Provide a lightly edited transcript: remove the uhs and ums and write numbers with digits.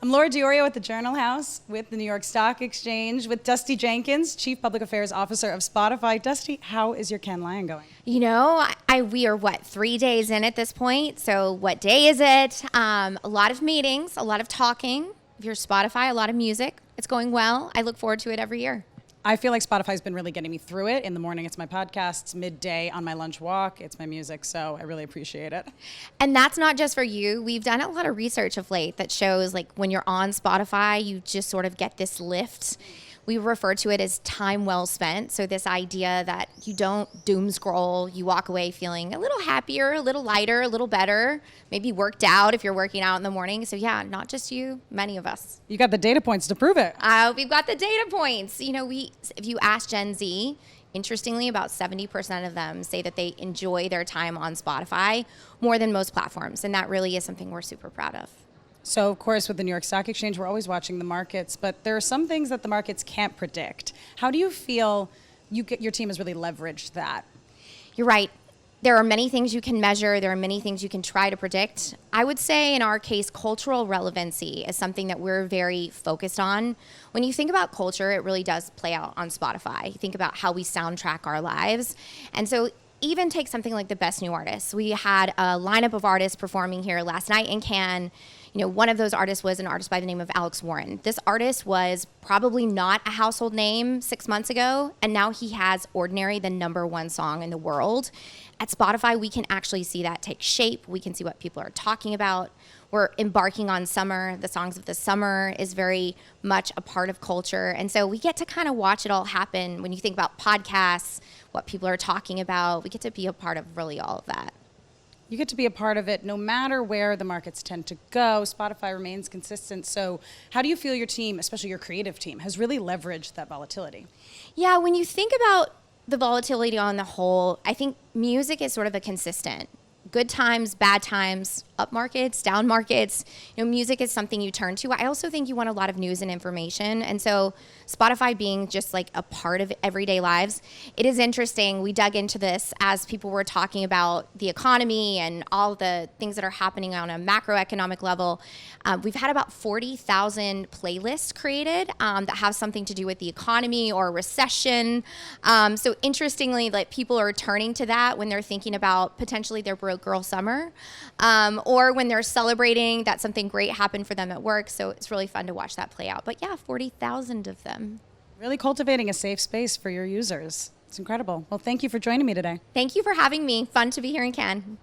I'm Laura Diorio at the Journal House with the New York Stock Exchange with Dustee Jenkins, Chief Public Affairs Officer of Spotify. Dustee, how is your Cannes Lion going? You know, we are 3 days in at this point. So what day is it? A lot of meetings, a lot of talking. If you're Spotify, a lot of music. It's going well. I look forward to it every year. I feel like Spotify's been really getting me through it. In the morning, it's my podcasts. Midday, on my lunch walk, it's my music. So I really appreciate it. And that's not just for you. We've done a lot of research of late that shows like when you're on Spotify, you just sort of get this lift. We refer to it as time well spent. So this idea that you don't doom scroll, you walk away feeling a little happier, a little lighter, a little better, maybe worked out if you're working out in the morning. So yeah, not just you, many of us. You got the data points to prove it. We've got the data points. You know, if you ask Gen Z, interestingly, about 70% of them say that they enjoy their time on Spotify more than most platforms. And that really is something we're super proud of. So, of course, with the New York Stock Exchange, we're always watching the markets, but there are some things that the markets can't predict. How do you feel your team has really leveraged that? You're right. There are many things you can measure. There are many things you can try to predict. I would say in our case, cultural relevancy is something that we're very focused on. When you think about culture, it really does play out on Spotify. You think about how we soundtrack our lives. And so even take something like the Best New Artists. We had a lineup of artists performing here last night in Cannes. You know, one of those artists was an artist by the name of Alex Warren. This artist was probably not a household name 6 months ago, and now he has Ordinary, the #1 song in the world. At Spotify, we can actually see that take shape. We can see what people are talking about. We're embarking on summer. The songs of the summer is very much a part of culture. And so we get to kind of watch it all happen. When you think about podcasts, what people are talking about, we get to be a part of really all of that. You get to be a part of it no matter where the markets tend to go. Spotify remains consistent. So how do you feel your team, especially your creative team, has really leveraged that volatility? Yeah, when you think about the volatility on the whole, I think music is sort of a consistent. Good times, bad times, up markets, down markets. You know, music is something you turn to. I also think you want a lot of news and information. And so Spotify being just like a part of everyday lives, it is interesting. We dug into this as people were talking about the economy and all the things that are happening on a macroeconomic level. We've had about 40,000 playlists created that have something to do with the economy or recession. So interestingly, like people are turning to that when they're thinking about potentially their broke girl summer. Or when they're celebrating that something great happened for them at work. So it's really fun to watch that play out. But yeah, 40,000 of them. Really cultivating a safe space for your users. It's incredible. Well, thank you for joining me today. Thank you for having me. Fun to be here in Cannes.